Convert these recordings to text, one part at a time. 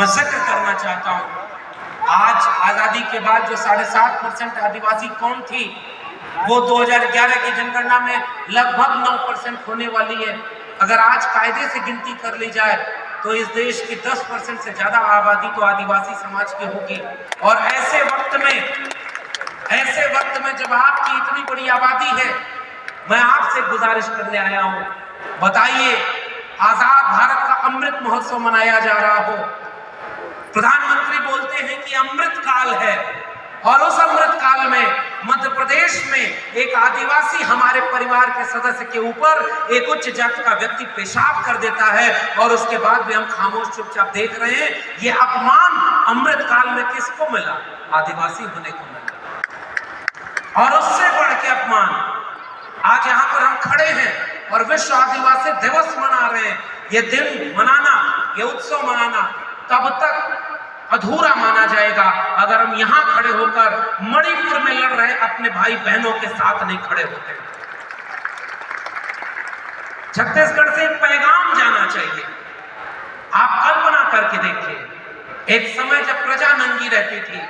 मैं जिक्र करना चाहता हूँ, आज आजादी के बाद जो 7.5% आदिवासी कौम थी वो 2011 की जनगणना में लगभग 9% होने वाली है। अगर आज कायदे से गिनती कर ली जाए तो इस देश की 10% से ज्यादा आबादी तो आदिवासी समाज की होगी। और ऐसे वक्त में जब आपकी इतनी बड़ी आबादी है, मैं आपसे गुजारिश करने आया हूं, बताइए आजाद भारत का अमृत महोत्सव मनाया जा रहा हो, प्रधानमंत्री बोलते हैं कि अमृत काल है, और उस अमृत काल में मध्य प्रदेश में एक आदिवासी हमारे परिवार के सदस्य के ऊपर एक उच्च जाति का व्यक्ति पेशाब कर देता है और उसके बाद भी हम खामोश चुपचाप देख रहे हैं। ये अपमान अमृत काल में किसको मिला? आदिवासी होने को मिला। और उससे बढ़ के अपमान आज यहाँ पर हम खड़े हैं और विश्व आदिवासी दिवस मना रहे हैं। ये दिन मनाना, ये उत्सव मनाना तब तक अधूरा माना जाएगा अगर हम यहाँ खड़े होकर मणिपुर में लड़ रहे अपने भाई बहनों के साथ नहीं खड़े होते। छत्तीसगढ़ से एक पैगाम जाना चाहिए। आप कल्पना करके देखिए, एक समय जब प्रजा नंगी रहती थी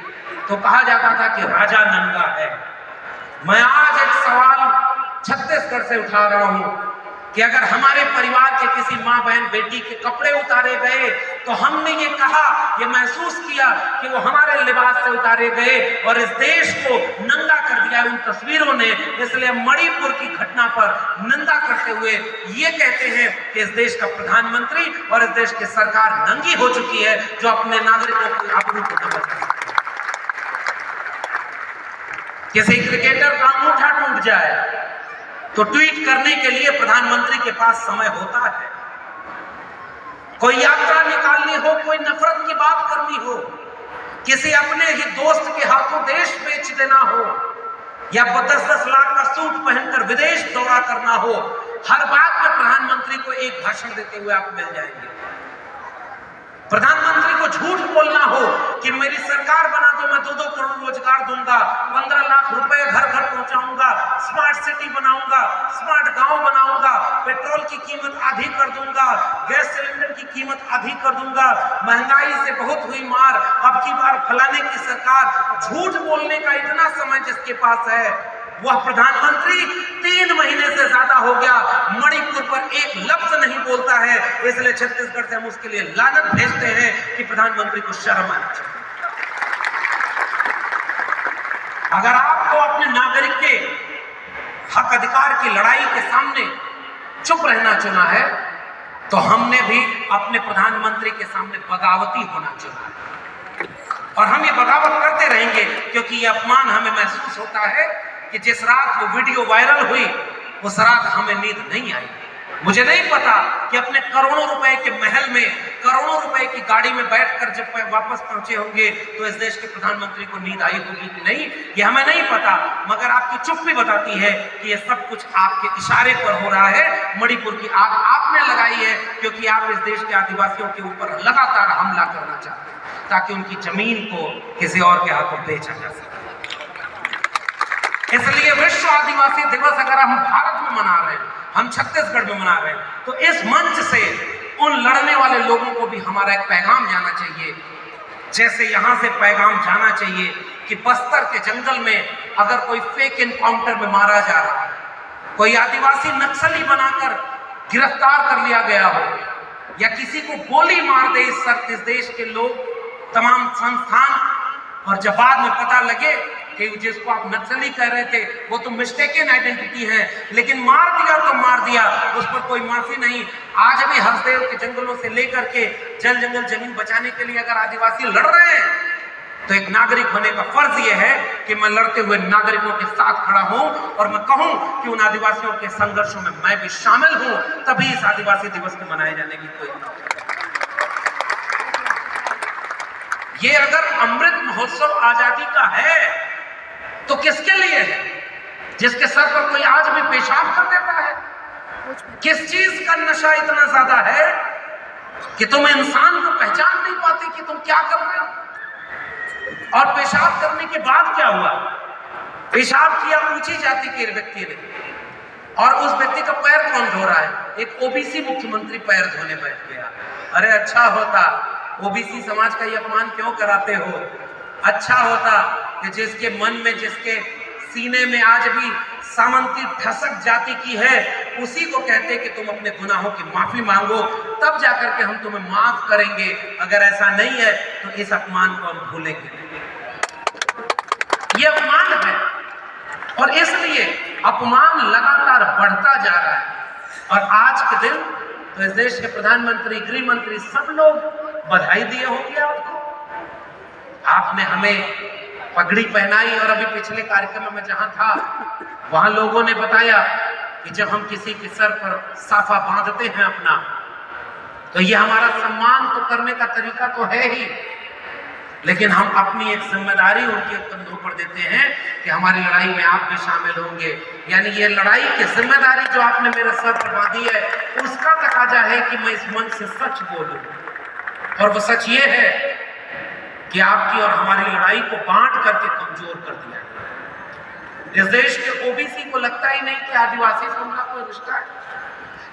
तो कहा जाता था कि राजा नंगा है। मैं आज एक सवाल छत्तीसगढ़ से उठा रहा हूं कि अगर हमारे परिवार के किसी माँ बहन बेटी के कपड़े उतारे गए तो हमने ये कहा, ये महसूस किया कि वो हमारे लिबास से उतारे गए और इस देश को नंगा कर दिया उन तस्वीरों ने। इसलिए मणिपुर की घटना पर निंदा करते हुए ये कहते हैं कि इस देश का प्रधानमंत्री और इस देश की सरकार नंगी हो चुकी है, जो अपने नागरिकों को आबरू को न बचा सके। किसी क्रिकेटर का अंगूठा टूट जाए तो ट्वीट करने के लिए प्रधानमंत्री के पास समय होता है। कोई यात्रा निकालनी हो, कोई नफरत की बात करनी हो, किसी अपने ही दोस्त के हाथों देश बेच देना हो, या 10-10 लाख का सूट पहनकर विदेश दौरा करना हो, हर बात में प्रधानमंत्री को एक भाषण देते हुए आप मिल जाएंगे। प्रधानमंत्री को झूठ बोलना हो कि मेरी सरकार बना दो, मैं 2-2 करोड़ रोजगार दूंगा, 15 लाख रुपए घर घर पहुंचाऊंगा, स्मार्ट सिटी बनाऊंगा, स्मार्ट गांव बनाऊंगा, पेट्रोल की कीमत आधी कर दूंगा, गैस सिलेंडर की कीमत आधी कर दूंगा, महंगाई से बहुत हुई मार, अब की बार फलाने की सरकार। झूठ बोलने का इतना समय जिसके पास है, वह प्रधानमंत्री 3 महीने से ज्यादा हो गया मणिपुर पर एक लफ्ज नहीं बोलता है। इसलिए छत्तीसगढ़ से हम उसके लिए लानत भेजते हैं कि प्रधानमंत्री को शर्म आनी चाहिए। अगर आपको अपने नागरिक के हक अधिकार की लड़ाई के सामने चुप रहना चुना है तो हमने भी अपने प्रधानमंत्री के सामने बगावती होना चुना है, और हम ये बगावत करते रहेंगे क्योंकि ये अपमान हमें महसूस होता है कि जिस रात वो वीडियो वायरल हुई उस रात हमें नींद नहीं आई। मुझे नहीं पता कि अपने करोड़ों रुपए के महल में, करोड़ों रुपए की गाड़ी में बैठकर जब वापस पहुंचे होंगे तो इस देश के प्रधानमंत्री को नींद आई होगी कि नहीं, ये हमें नहीं पता। मगर आपकी चुप भी बताती है कि ये सब कुछ आपके इशारे पर हो रहा है। मणिपुर की आग आपने लगाई है क्योंकि आप इस देश के आदिवासियों के ऊपर लगातार हमला करना चाहते हैं ताकि उनकी जमीन को किसी और के हाथों बेचा जा सके। इसलिए विश्व आदिवासी दिवस अगर हम भारत में मना रहे हैं, हम छत्तीसगढ़ में मना रहे हैं, तो इस मंच से उन लड़ने वाले लोगों को भी हमारा एक पैगाम जाना चाहिए। जैसे यहां से पैगाम जाना चाहिए कि बस्तर के जंगल में अगर कोई फेक एनकाउंटर में मारा जा रहा है, कोई आदिवासी नक्सली बनाकर गिरफ्तार कर लिया गया हो, या किसी को गोली मार दे इस देश के लोग, तमाम संस्थान, और जब बाद में पता लगे कि जिसको आप नक्सली कह रहे थे वो तो मिस्टेकन आइडेंटिटी है, लेकिन मार दिया तो मार दिया, उस पर कोई माफी नहीं। आज भी हसदेव के जंगलों से लेकर के जंगल जमीन बचाने के लिए अगर आदिवासी लड़ रहे हैं तो एक नागरिक होने का फर्ज यह है कि मैं लड़ते हुए नागरिकों के साथ खड़ा हूं और मैं कहूं कि उन आदिवासियों के संघर्षों में मैं भी शामिल हूं, तभी इस आदिवासी दिवस को मनाए जाने की कोई। ये अगर अमृत महोत्सव आजादी का है तो किसके लिए है? जिसके सर पर कोई आज भी पेशाब कर देता है। किस चीज का नशा इतना ज्यादा है कि तुम इंसान को पहचान नहीं पाते कि तुम क्या कर रहे हो? और पेशाब करने के बाद क्या हुआ? पेशाब किया ऊंची जाति के व्यक्ति ने, और उस व्यक्ति का पैर कौन धो रहा है? एक ओबीसी मुख्यमंत्री पैर धोने बैठ गया। अरे अच्छा होता ओबीसी समाज का ये अपमान क्यों कराते हो? अच्छा होता कि जिसके मन में, जिसके सीने में आज भी सामंती ठसक जाति की है, उसी को कहते कि तुम अपने गुनाहों की माफी मांगो, तब जाकर के हम तुम्हें माफ करेंगे। अगर ऐसा नहीं है तो इस अपमान को हम भूलेंगे। ये अपमान है और इसलिए अपमान लगातार बढ़ता जा रहा है। और आज के दिन तो इस देश के प्रधानमंत्री, गृह मंत्री, सब लोग बधाई दिए होंगे आपको। आपने हमें पगड़ी पहनाई और अभी पिछले कार्यक्रम में जहां था वहां लोगों ने बताया कि जब हम किसी के सर पर साफा बांधते हैं अपना, तो ये हमारा सम्मान तो करने का तरीका तो है ही, लेकिन हम अपनी एक जिम्मेदारी उनके कंधों पर देते हैं कि हमारी लड़ाई में आप भी शामिल होंगे। यानी ये लड़ाई की जिम्मेदारी जो आपने मेरे सर पर बांधी है, उसका तकाजा है कि मैं इस मन से सच बोलूं। और वो सच ये है कि आपकी और हमारी लड़ाई को बांट करके कमजोर कर दिया। इस देश के ओबीसी को लगता ही नहीं कि आदिवासी से उनका कोई रिश्ता है,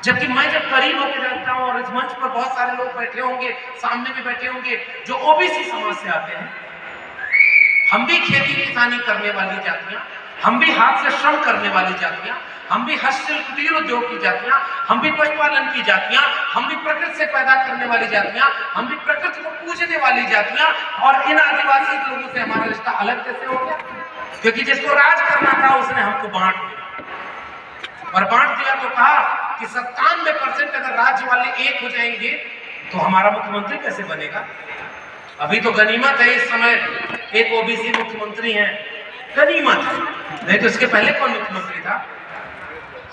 जबकि मैं जब करीब होकर रहता हूँ और इस मंच पर बहुत सारे लोग बैठे होंगे, सामने भी बैठे होंगे जो ओबीसी समाज से आते हैं। हम भी खेती किसानी करने वाली जातियां, हम भी हाथ से श्रम करने वाली जातियां, हम भी हस्तशिल्प कुटीर उद्योग की जातियां, हम भी पशुपालन की जातियां, हम भी प्रकृति से पैदा करने वाली जातियां, हम भी प्रकृति को पूजने वाली जातियां। और इन आदिवासी लोगों से हमारा रिश्ता अलग कैसे हो गया? क्योंकि जिसको राज करना था उसने हमको बांट दिया, और बांट दिया तो कहा कि 97% अगर राज्य वाले एक हो जाएंगे तो हमारा मुख्यमंत्री कैसे बनेगा? अभी तो गनीमत है इस समय एक ओबीसी मुख्यमंत्री है, गनीमत है, नहीं तो इसके पहले कौन मुख्यमंत्री था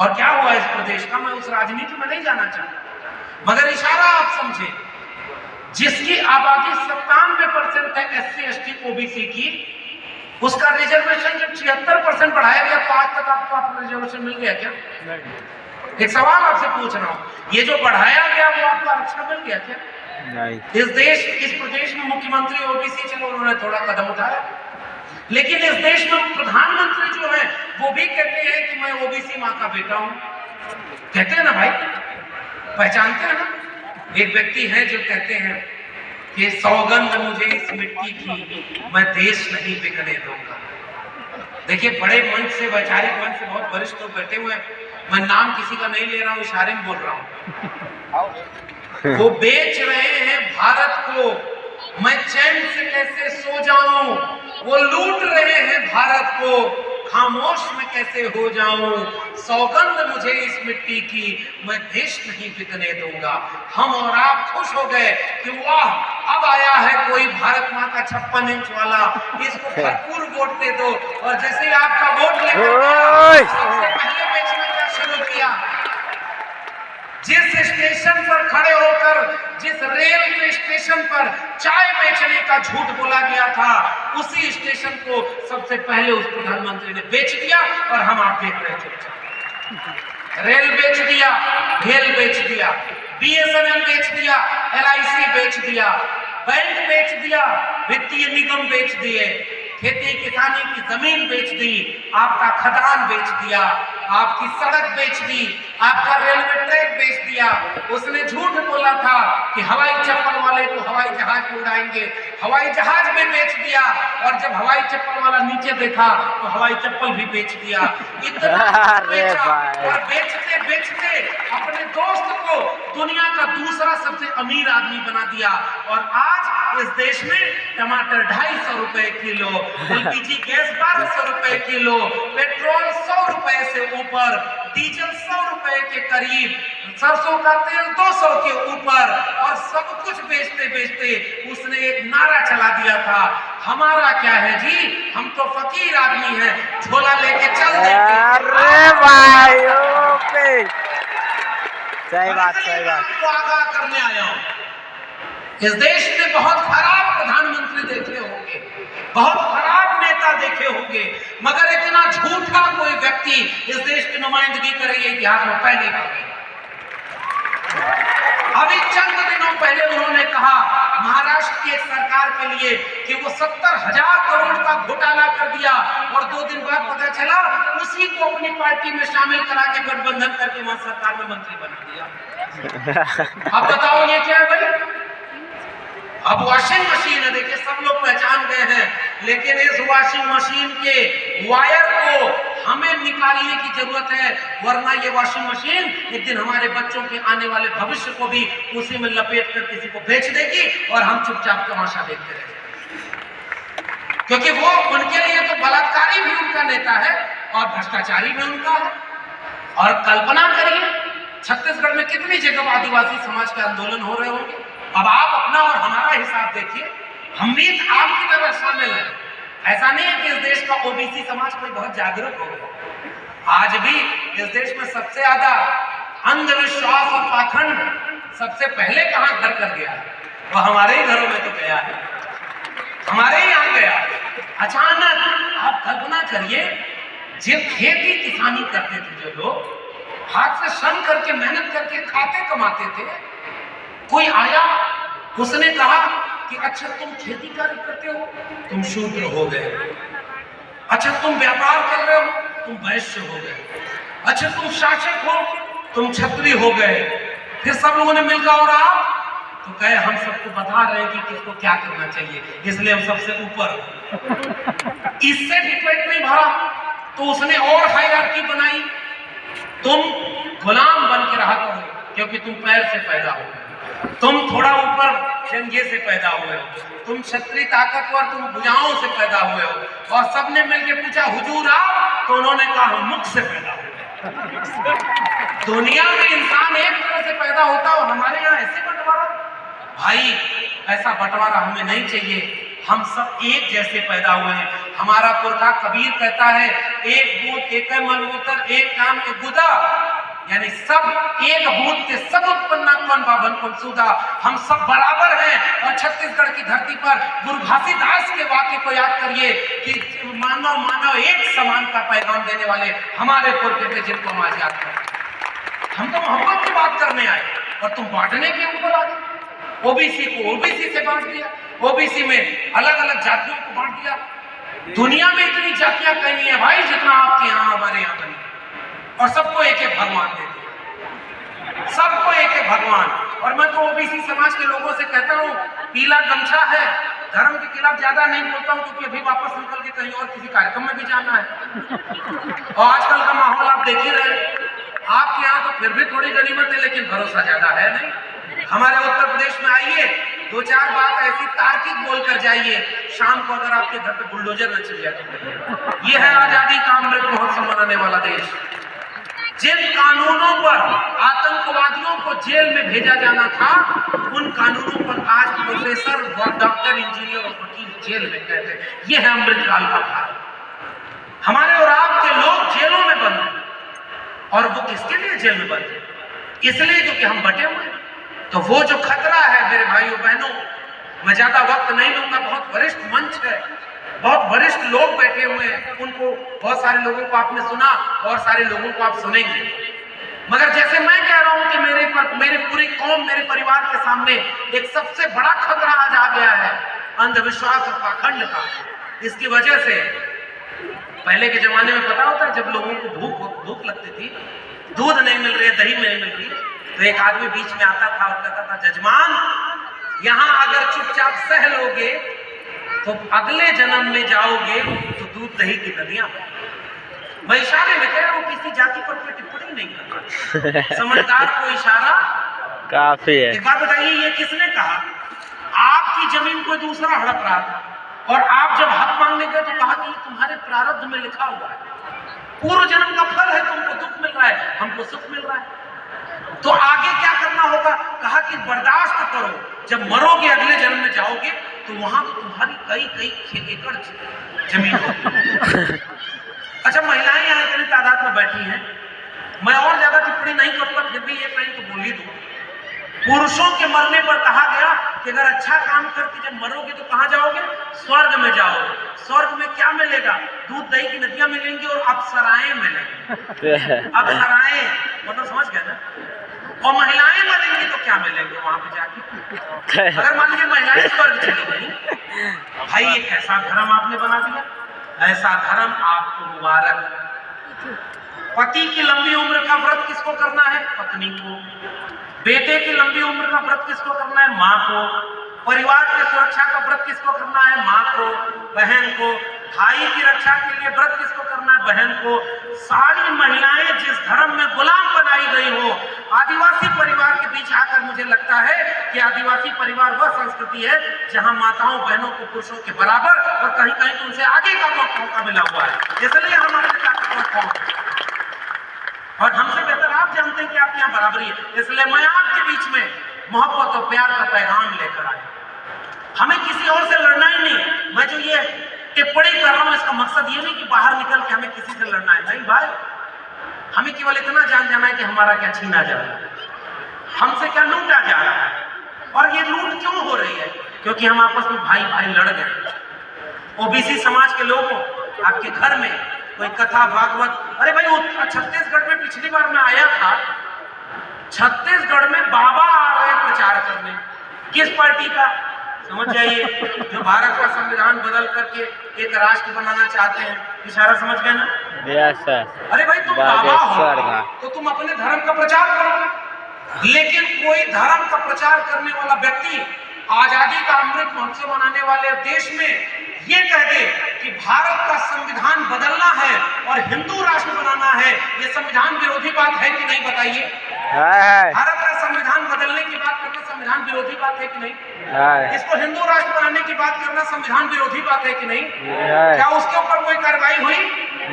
और क्या हुआ इस प्रदेश का? मैं उस राजनीति में नहीं जाना चाहता, मगर इशारा आप समझे। जिसकी आबादी 97% है SC ST OBC की, उसका रिजर्वेशन जब 76% बढ़ाया गया तो आज तक आपको आपका रिजर्वेशन मिल गया क्या? नहीं। एक सवाल आपसे पूछ रहा हूँ, ये जो बढ़ाया गया वो आपको आरक्षण मिल गया क्या? नहीं। इस प्रदेश में मुख्यमंत्री ओबीसी, चलो उन्होंने थोड़ा कदम उठाया, लेकिन इस देश में प्रधानमंत्री जो है वो भी कहते हैं कि मैं ओबीसी माँ का बेटा हूं। कहते हैं ना भाई, पहचानते हैं ना? एक व्यक्ति है जो कहते हैं कि सौगंध मुझे इस मिट्टी की, मैं देश नहीं बिकने दूंगा। देखिए, बड़े मंच से, वैचारिक मंच से बहुत वरिष्ठ लोग बैठे हुए हैं, मैं नाम किसी का नहीं ले रहा हूँ, इशारे में बोल रहा हूँ। वो बेच रहे हैं भारत को, मैं चैन से कैसे सो जाऊं? वो लूट रहे हैं भारत को, खामोश में कैसे हो जाऊं? सौगंध मुझे इस मिट्टी की, मैं देश नहीं बिकने दूंगा। हम और आप खुश हो गए कि वाह, अब आया है कोई भारत माँ का 56 इंच वाला, इसको भरपूर वोट दे दो। और जैसे ही आपका वोट लेकर सबसे पहले बेचना क्या शुरू किया? जिस स्टेशन पर खड़े होकर, जिस रेलवे स्टेशन पर चाय बेचने का झूठ बोला गया था, उसी स्टेशन को सबसे पहले उस प्रधानमंत्री ने बेच दिया। और हम आप देख रहे चुपचाप। रेल बेच दिया, भेल बेच दिया, BSNL बेच दिया, LIC बेच दिया, बैंक बेच दिया, वित्तीय निगम बेच दिए, खेती किसानी की जमीन बेच दी, आपका खदान बेच दिया, आपकी सड़क बेच दी, आपका रेलवे ट्रैक बेच दिया। उसने झूठ बोला था कि हवाई चप्पल वाले को हवाई जहाज में उड़ाएंगे, हवाई जहाज में बेच दिया। और जब हवाई चप्पल वाला नीचे देखा तो हवाई चप्पल भी बेच दिया। इतना बेचा और बेचते बेचते अपने दोस्त को दुनिया का दूसरा सबसे अमीर आदमी बना दिया। और आज इस देश में टमाटर 250 रुपए किलो, LPG गैस 1200 रुपए किलो, पेट्रोल 100 रुपए से ऊपर, डीजल 100 रुपए के करीब, सरसों का तेल 200 के ऊपर, और सब कुछ बेचते बेचते उसने एक नारा चला दिया था, हमारा क्या है जी, हम तो फकीर आदमी हैं, झोला लेके चल देंगे। अरे भाई, ओके, सही बात, सही बात। आपको आगाह करने आया हूं। इस देश में बहुत खराब प्रधानमंत्री देखे होंगे, बहुत खराब नेता देखे होंगे, मगर इतना झूठा कोई व्यक्ति इस देश की नुमाइंदगी करे ये इतिहास में पहली बार है। अभी चंद दिनों पहले उन्होंने कहा महाराष्ट्र की एक सरकार के लिए कि वो 70,000 करोड़ का घोटाला कर दिया, और 2 दिन बाद पता चला उसी को अपनी पार्टी में शामिल करा के गठबंधन करके वहां सरकार में मंत्री बना दिया। अब बताओ ये क्या है भाई? अब वॉशिंग मशीन है, देखिए सब लोग पहचान गए हैं, लेकिन इस वॉशिंग मशीन के वायर को हमें निकालने की जरूरत है, वरना ये वॉशिंग मशीन एक दिन हमारे बच्चों के आने वाले भविष्य को भी उसी में लपेट कर किसी को बेच देगी और हम चुपचाप तमाशा देखते रहेंगे। क्योंकि वो उनके लिए तो बलात्कारी भी उनका नेता है और भ्रष्टाचारी भी उनका है। और कल्पना करिए छत्तीसगढ़ में कितनी जगह आदिवासी समाज के आंदोलन हो रहे होंगे। अब आप अपना और हमारा हिसाब देखिए, हम भी आपकी तरह शामिल हैं। ऐसा नहीं है कि इस देश का ओबीसी समाज कोई बहुत जागरूक हो गया। आज भी इस देश में सबसे ज्यादा अंधविश्वास और पाखंड सबसे पहले कहां घर कर गया है, वो हमारे ही घरों में तो गया है, हमारे ही यहाँ गया। अचानक आप कल्पना करिए, जब खेती किसानी करते थे जो लोग, हाथ से श्रम करके मेहनत करके खाते कमाते थे, कोई आया उसने कहा कि अच्छा तुम खेती कार्य करते हो, तुम शूद्र हो गए। अच्छा तुम व्यापार कर रहे हो, तुम वैश्य हो गए। अच्छा तुम शासक हो, तुम क्षत्रिय हो गए। फिर सब लोगों ने मिलकर और आप तो कहे हम सबको बता रहे हैं कि किसको क्या करना चाहिए, इसलिए हम सबसे ऊपर। इससे भी पेट नहीं भरा तो उसने और हायरार्की बनाई, तुम गुलाम बन के रहा करो क्योंकि तुम पैर से पैदा हो, तुम थोड़ा ऊपर चंगे से पैदा हुए हो, तुम क्षत्रिय ताकतवर, तुम भुजाओं से पैदा हुए हो। और सबने मिलकर पूछा हुजूर आप, तो उन्होंने कहा हम मुख से पैदा हुए। दुनिया में इंसान एक तरह से पैदा होता है, हमारे यहाँ ऐसे बंटवारा। भाई ऐसा बंटवारा हमें नहीं चाहिए। हम सब एक जैसे पैदा हुए हैं। हमारा पुरखा कबीर कहता है, एक बूंद एक मलमूत्र, एक काम एक गुदा, यानी सब एक बूंद के सब उत्पन्ना कौन बाबन कौन सुधा। हम सब बराबर हैं। और छत्तीसगढ़ की धरती पर गुरु घासीदास के वाक्य को याद करिए कि मानव मानव एक समान का पैगाम देने वाले हमारे पुरखे थे, जिनको हम आज याद करें। हम तो मोहब्बत की बात करने आए और तुम बांटने के ऊपर आ गए। ओबीसी को ओबीसी से बांट दिया, ओबीसी में अलग अलग जातियों को बांट दिया। दुनिया में इतनी जातियां कहीं नहीं है भाई जितना आपके यहाँ हमारे यहाँ बनी, और सबको एक एक भगवान दे दिया, सबको एक एक भगवान। और मैं तो ओबीसी समाज के लोगों से कहता हूँ, पीला गमछा है, धर्म के खिलाफ ज्यादा नहीं बोलता हूँ क्योंकि अभी वापस निकल के कहीं और किसी कार्यक्रम में भी जाना है। और आजकल का माहौल आप देख ही रहे, आपके यहाँ तो फिर भी थोड़ी गनीमत है लेकिन भरोसा ज्यादा है नहीं। हमारे उत्तर प्रदेश में आइए, दो चार बात ऐसी तार्किक बोलकर जाइए, शाम को अगर आपके घर पे बुलडोजर न चल जाए तो ये है आजादी का अमृत महोत्सव मनाने वाला देश। जिन कानूनों पर आतंकवादियों को जेल में भेजा जाना था, उन कानूनों पर आज प्रोफेसर, डॉक्टर, इंजीनियर और वकील जेल में कहते हैं। ये है अमृतकाल का भारत। हमारे और आपके लोग जेलों में बंद हैं, और वो किसके लिए जेल में बंद है? इसलिए क्योंकि हम बटे हुए। तो वो जो खतरा है मेरे भाइयों बहनों, मैं ज्यादा वक्त नहीं लूंगा, बहुत वरिष्ठ मंच है, बहुत वरिष्ठ लोग बैठे हुए हैं, उनको बहुत सारे लोगों को आपने सुना और सारे लोगों को आप सुनेंगे। मगर जैसे मैं कह रहा हूं कि मेरी पूरी कौम, मेरे परिवार के सामने एक सबसे बड़ा खतरा आज आ गया है, अंधविश्वास और पाखंड का। इसकी वजह से पहले के जमाने में पता होता है, जब लोगों को भूख लगती थी, दूध नहीं मिल रही, दही नहीं मिल रही, तो एक आदमी बीच में आता था और कहता था, जजमान यहाँ अगर चुपचाप सह लोगे तो अगले जन्म में जाओगे तो दूध दही की नदियां। मैं इशारे में कह रहा हूँ, किसी जाति पर कोई टिप्पणी नहीं करता, समझदार को इशारा काफी है। एक बात बताइए, ये किसने कहा? आपकी जमीन कोई दूसरा हड़प रहा था और आप जब हक मांगने गए तो कहा कि तुम्हारे प्रारब्ध में लिखा हुआ है, पूर्व जन्म का फल है, तुमको दुख मिल रहा है, हमको सुख मिल रहा है, तो आगे क्या करना होगा? कहा कि बर्दाश्त करो, जब मरोगे अगले जन्म में जाओगे तो वहां तो तुम्हारी कई एकड़ जमीन होगी। अच्छा, महिलाएं यहाँ इतनी तादाद में बैठी हैं, मैं और ज्यादा टिप्पणी नहीं करूंगा, फिर भी एक लाइन तो बोल ही दूं। पुरुषों के मरने पर कहा गया कि अगर अच्छा काम करके जब मरोगे तो कहां जाओगे? स्वर्ग में जाओगे। स्वर्ग में क्या मिलेगा? दूध दही की नदियां मिलेंगी और अप्सराएं मिलेंगी। अप्सराएं मतलब समझ गए ना? और महिलाएं मरेंगी तो क्या मिलेंगे वहां पे जाके? अगर मान लीजिए महिलाएं स्वर्ग चली गई, भाई ये कैसा धर्म आपने बना दिया? ऐसा धर्म आपको मुबारक। पति की लंबी उम्र का व्रत किसको करना है? पत्नी को। बेटे की लंबी उम्र का व्रत किसको करना है? माँ को। परिवार की सुरक्षा का व्रत किसको करना है? माँ को, बहन को। भाई की रक्षा के लिए व्रत किसको करना है? बहन को। सारी महिलाएं जिस धर्म में गुलाम बनाई गई हो, आदिवासी परिवार के बीच आकर मुझे लगता है कि आदिवासी परिवार वह संस्कृति है जहां माताओं बहनों को पुरुषों के बराबर और कहीं कहीं तो उनसे आगे का मौका मिला हुआ है, इसलिए हम अपने ताकतवर और हमसे बेहतर आप जानते हैं कि आपके यहाँ बराबरी है। इसलिए मैं आपके बीच में मोहब्बत और प्यार का पैगाम लेकर आया। हमें किसी और से लड़ना ही नहीं। मैं जो ये टिप्पणी कर रहा हूं इसका मकसद ये नहीं कि बाहर निकल के हमें किसी से लड़ना है, नहीं भाई। हमें केवल इतना जाना है कि हमारा क्या छीना जा रहा है, हमसे क्या लूटा जा रहा है, और ये लूट क्यों हो रही है? क्योंकि हम आपस में भाई भाई लड़ गए। ओबीसी समाज के लोगों, आपके घर में कोई कथा भागवत, अरे भाई छत्तीसगढ़ में पिछली बार मैं आया था, छत्तीसगढ़ में बाबा आ रहे प्रचार करने। किस पार्टी का? समझ जाइए, जो भारत का संविधान बदल करके एक राष्ट्र बनाना चाहते हैं। इशारा समझ गए ना? Yes sir. अरे भाई तुम बाबा हो तो तुम अपने धर्म का प्रचार करो, लेकिन कोई धर्म का प्रचार करने वाला व्यक्ति आजादी का अमृत महोत्सव मनाने वाले देश में ये कह दे कि भारत का संविधान बदलना है और हिंदू राष्ट्र बनाना है, ये संविधान विरोधी बात है कि नहीं? बताइए। भारत का संविधान बदलने की बात करना संविधान विरोधी बात है कि नहीं? इसको हिंदू राष्ट्र बनाने की बात करना संविधान विरोधी बात है कि नहीं? क्या उसके ऊपर कोई कार्रवाई हुई?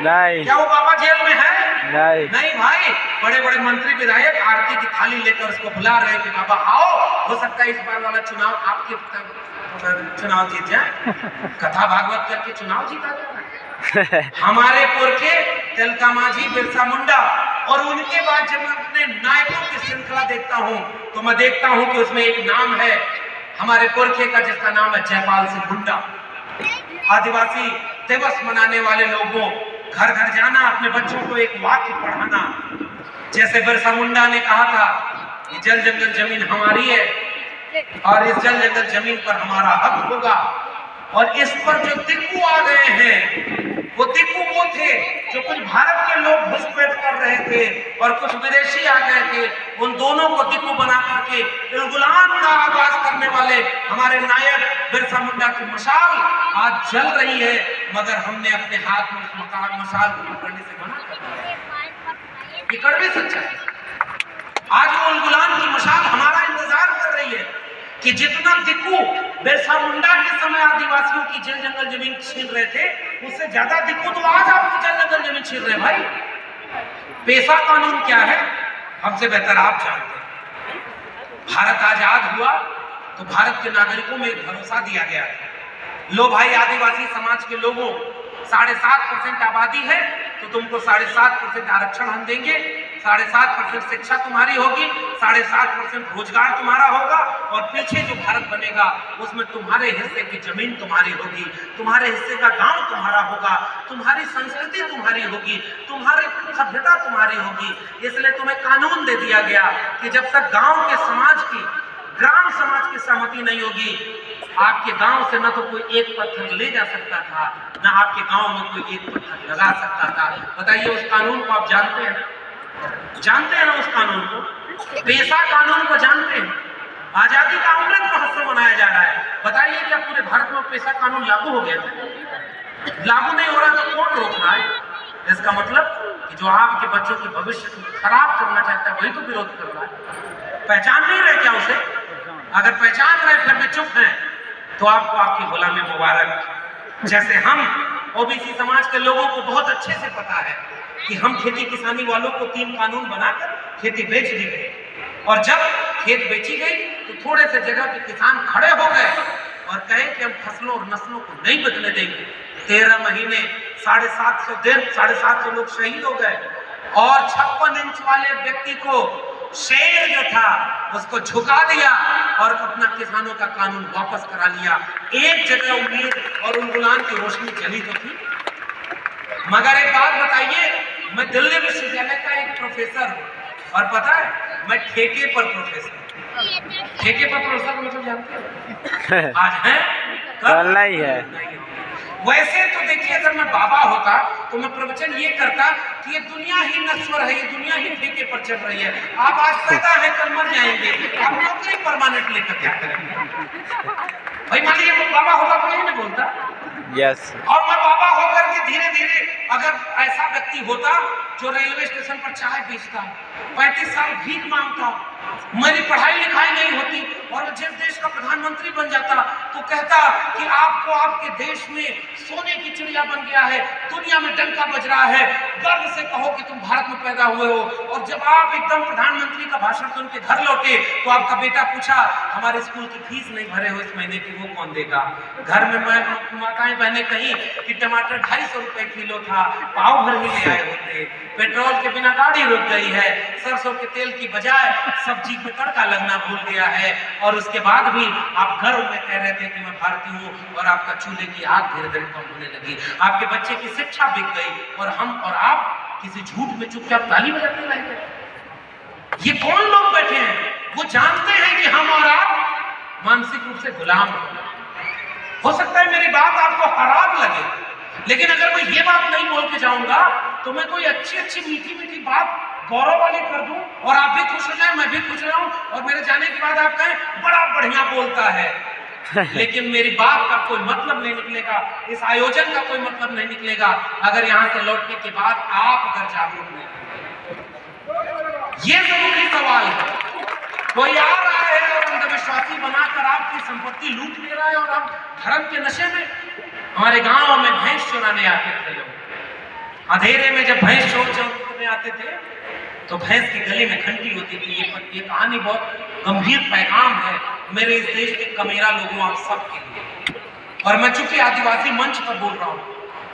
नहीं। क्या वो बाबा जेल में है? नहीं। नहीं भाई, बड़े बड़े मंत्री विधायक आरती की थाली लेकर उसको बुला रहे कि बाबा आओ, हो सकता है इस बार वाला चुनाव आपके चुनाव जीत जाए, कथा भागवत करके चुनाव जीता जाए। हमारे पुरखे तिलका मांझी, बिरसा मुंडा, और उनके बाद जब मैं अपने नायकों की श्रृंखला देखता हूं तो मैं देखता हूं कि उसमें एक नाम है हमारे पुरखे का, जिसका नाम है जयपाल सिंह हुड्डा। आदिवासी दिवस मनाने वाले लोगों, घर घर जाना, अपने बच्चों को एक वाक्य पढ़ाना, जैसे बिरसा मुंडा ने कहा था कि जल जंगल जमीन हमारी है और इस जल जंगल जमीन पर हमारा हक होगा। और इस पर जो दिक्कू आ गए हैं, वो दिक्कू वो थे जो कुछ भारत के लोग घुसपैठ कर रहे थे और कुछ विदेशी आ गए थे। उन दोनों को दिक्कू बना करके इल्गुलान का आगाज करने वाले हमारे नायक बिरसा मुंडा की मशाल आज जल रही है, मगर हमने अपने हाथ में उस मशाल को पकड़ने से मना कर दिया। ये कड़वी सच्चाई। आज वो इल्गुलान की मशाल हमारा इंतजार कर रही है कि जितना दिक्कू बिरसा मुंडा के समय आदिवासियों की जल जंगल जमीन छीन रहे थे, उससे ज्यादा दिक्कू तो आज आपकी जल जंगल जमीन छीन रहे। भाई, पेशा कानून क्या है हमसे बेहतर आप जानते हैं। भारत आजाद हुआ तो भारत के नागरिकों में एक भरोसा दिया गया था, लो भाई आदिवासी समाज के लोगों 7.5% आबादी है तो तुमको 7.5% आरक्षण हम देंगे, 7.5% शिक्षा तुम्हारी होगी, 7.5% रोजगार तुम्हारा होगा, और पीछे जो भारत बनेगा उसमें तुम्हारे हिस्से की जमीन तुम्हारी होगी, तुम्हारे हिस्से का गांव तुम्हारा होगा, तुम्हारी संस्कृति तुम्हारी होगी, तुम्हारी सभ्यता तुम्हारी होगी। इसलिए तुम्हें कानून दे दिया गया कि जब तक गांव के समाज की, ग्राम समाज की सहमति नहीं होगी, आपके गांव से न तो कोई एक पत्थर ले जा सकता था, न आपके गांव में कोई एक पत्थर लगा सकता था। बताइए, उस कानून को आप जानते हैं? जानते हैं ना उस कानून को? पेशा कानून को जानते हैं? आजादी का अमृत महोत्सव मनाया जा रहा है, बताइए क्या पूरे भारत में पेशा कानून लागू हो गया था? लागू नहीं हो रहा तो कौन रोक रहा है? इसका मतलब कि जो आपके बच्चों की भविष्य को खराब करना चाहता है वही तो विरोध कर रहा है। पहचान नहीं रहे क्या उसे? अगर पहचान रहे फिर भी चुप हैं तो आपको आपकी गुलामी मुबारक। जैसे हम ओबीसी समाज के लोगों को बहुत अच्छे से पता है कि हम खेती किसानी वालों को 3 कानून बनाकर खेती बेच दी गई, और जब खेत बेची गई तो थोड़े से जगह के किसान खड़े हो गए और कहे कि हम फसलों और नस्लों को नहीं बदलने देंगे। 13 महीने 750 दिन 750 लोग शहीद हो गए, और 56 इंच वाले व्यक्ति को, शेर जो था उसको झुका दिया और अपना किसानों का कानून वापस करा लिया। एक जगह उम्मीद और उल्गुलान की रोशनी जली तो थी। मगर एक बात बताइए, मैं दिल्ली विश्वविद्यालय का एक प्रोफेसर हूँ, और पता है मैं ठेके पर प्रोफेसर। ठेके पर प्रोफेसर मतलब जानते हो? आज है कल नहीं है। वैसे तो देखिए, अगर मैं बाबा होता तो मैं प्रवचन ये करता कि ये दुनिया ही नश्वर है, ये दुनिया ही ठेके पर चल रही है। आप आज पैदा है कल मर जाएंगे, आप नौकरी परमानेंट लेकर क्या करेंगे? भाई मान लीजिए वो बाबा होगा तो नहीं ना बोलता, यस और मैं बाबा होकर के धीरे धीरे अगर ऐसा व्यक्ति होता जो रेलवे स्टेशन पर चाय बेचता, 35 साल भीख मांगता, मेरी पढ़ाई लिखाई नहीं होती और जब देश का प्रधानमंत्री बन जाता तो कहता कि आपको आपके देश में सोने की चिड़िया बन गया है, दुनिया में डंका बज रहा है, गर्व से कहो कि तुम भारत में पैदा हुए हो। और जब आप एकदम प्रधानमंत्री का भाषण सुन के घर लौटे तो आपका बेटा पूछा हमारे स्कूल की फीस नहीं भरे हो इस महीने की, वो कौन देगा? घर में माताएं बहनें कहीं कि टमाटर 250 रुपए किलो था, पाव भर ही ले आए होते, पेट्रोल के बिना गाड़ी रुक गई है, सरसों के तेल की बजाय सब्जी में तड़का लगना भूल गया है, और उसके बाद भी आप घर में कह रहे थे कि मैं भारतीय हूँ और आपका चूल्हे की आग धीरे धीरे कम होने लगी, आपके बच्चे की शिक्षा बिक गई और हम और आप किसी झूठ में चुपचाप ताली बजाते रहते। ये कौन लोग बैठे हैं? वो जानते हैं कि हम और आप मानसिक रूप से गुलाम हो सकता है मेरी बात आपको खराब लगे, लेकिन अगर मैं ये बात नहीं बोल के जाऊंगा तो मैं कोई अच्छी अच्छी मीठी मीठी बात गौरव वाली कर दूं और आप भी खुश हो जाए, मैं भी खुश रहूं, और मेरे जाने के बाद आप कहें बड़ा बढ़िया बोलता है, लेकिन मेरी बात का कोई मतलब नहीं निकलेगा, इस आयोजन का कोई मतलब नहीं निकलेगा अगर यहां से लौटने के बाद आप अगर जागरूक नहीं होंगे। ये जरूरी सवाल है। कोई आ रहा है और अंधविश्वासी बनाकर आपकी संपत्ति लूट ले रहा है और आप धर्म के नशे में। हमारे गांव में भैंस चुराने आते थे लोग, अंधेरे में जब भैंस चोरने आते थे तो भैंस की गले में घंटी होती थी। ये कहानी बहुत गंभीर पैगाम है मेरे इस देश के कमेरा लोगों आप सब के लिए। और मैं चूंकि आदिवासी मंच पर बोल रहा हूँ,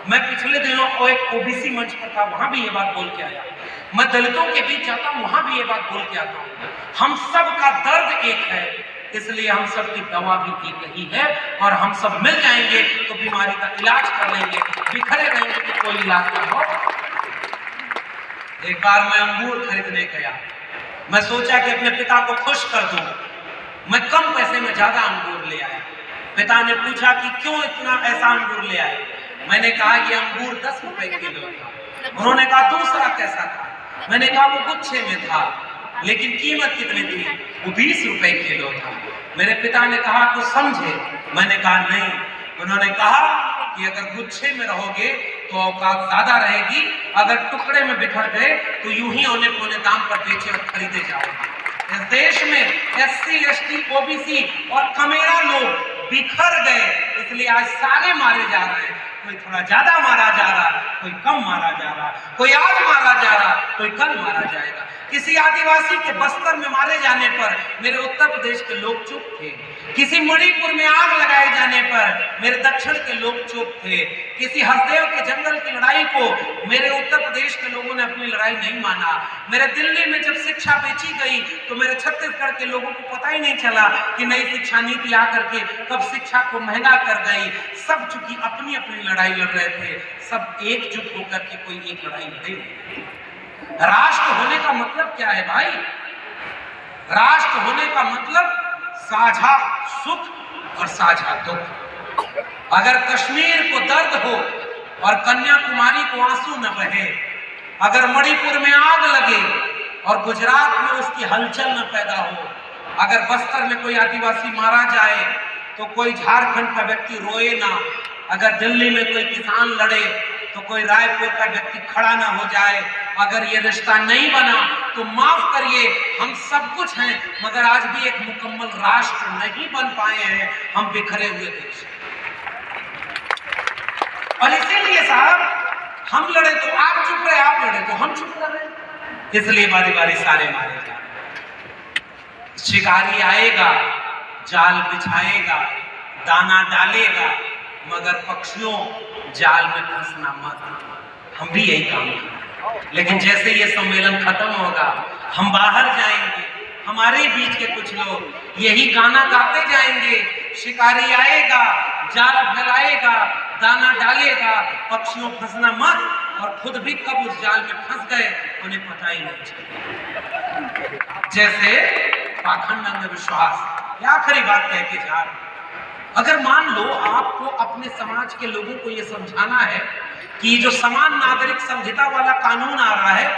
मैं पिछले दिनों एक ओबीसी मंच पर था, वहां भी ये बात बोल के आया। मैं दलितों के बीच जाता हूँ, वहां भी ये बात बोल के आता हूँ। हम सब का दर्द एक है, इसलिए हम सब की दवा भी एक ही है, और हम सब मिल जाएंगे तो बीमारी का इलाज कर लेंगे। बिखरे रहेंगे तो कोई इलाज ना हो। एक बार मैं अंगूर खरीदने गया, मैं सोचा कि अपने पिता को खुश कर दूं, मैं कम पैसे में ज्यादा अंगूर ले आया। पिता ने पूछा कि क्यों इतना ऐसा अंगूर ले आए? मैंने कहा ये अंगूर 10 रुपए किलो था। उन्होंने कहा दूसरा कैसा था? मैंने कहा वो गुच्छे में था, लेकिन कीमत कितनी थी? वो 20 रुपए किलो था। मेरे पिता ने कहा कुछ समझे? मैंने कहा नहीं। उन्होंने कहा कि अगर गुच्छे में रहोगे तो औकात ज्यादा रहेगी, अगर टुकड़े में बिखर गए तो यूं ही औने पौने दाम पर बेचे और खरीदे जाओगे। इस देश में एससी, एसटी, ओबीसी और कमेरा लोग बिखर गए, इसलिए आज सारे मारे जा रहे हैं। कोई थोड़ा ज्यादा मारा जा रहा, कोई कम मारा जा रहा, कोई आज मारा जा रहा, कोई कल मारा जाएगा। किसी आदिवासी के बस्तर में मारे जाने पर मेरे उत्तर प्रदेश के लोग चुप थे। किसी मणिपुर में आग लगाए जाने पर मेरे दक्षिण के लोग चुप थे। किसी हसदेव के जंगल की लड़ाई को मेरे उत्तर प्रदेश के लोगों ने अपनी लड़ाई नहीं माना। मेरे दिल्ली में जब शिक्षा बेची गई तो मेरे छत्तीसगढ़ के लोगों को पता ही नहीं चला कि नई शिक्षा नीति आकर के कब शिक्षा को महंगा कर गई। सब चूंकि अपनी अपनी लड़ाई लड़ रहे थे, सब एकजुट होकर के कोई एक लड़ाई लड़े नहीं। राष्ट्र होने का मतलब क्या है भाई? राष्ट्र होने का मतलब साझा सुख और साझा दुख। अगर कश्मीर को दर्द हो और कन्याकुमारी को आंसू न बहे, अगर मणिपुर में आग लगे और गुजरात में उसकी हलचल न पैदा हो, अगर बस्तर में कोई आदिवासी मारा जाए तो कोई झारखंड का व्यक्ति रोए ना, अगर दिल्ली में कोई किसान लड़े तो कोई रायपुर का व्यक्ति खड़ा ना हो जाए, अगर ये रिश्ता नहीं बना तो माफ करिए, हम सब कुछ हैं मगर आज भी एक मुकम्मल राष्ट्र नहीं बन पाए हैं, हम बिखरे हुए देश। और इसीलिए साहब हम लड़े तो आप चुप रहे, आप लड़े तो हम चुप रहे, इसलिए बारी बारी सारे मारे जा रहे। शिकारी आएगा, जाल बिछाएगा, दाना डालेगा, मगर पक्षियों जाल में फंसना मत। हम भी यही काम करें, लेकिन जैसे ये सम्मेलन खत्म होगा हम बाहर जाएंगे, हमारे बीच के कुछ लोग यही गाना गाते जाएंगे, शिकारी आएगा, जाल फैलाएगा, दाना डालेगा, पक्षियों फंसना मत, और खुद भी कब उस जाल में फंस गए उन्हें पता ही नहीं चला। जैसे पाखंड अंधविश्वास। आखिरी बात कह के जा रहा, अगर मान लो आपको अपने समाज के लोगों को यह समझाना है कि जो समान नागरिक संहिता वाला कानून आ रहा है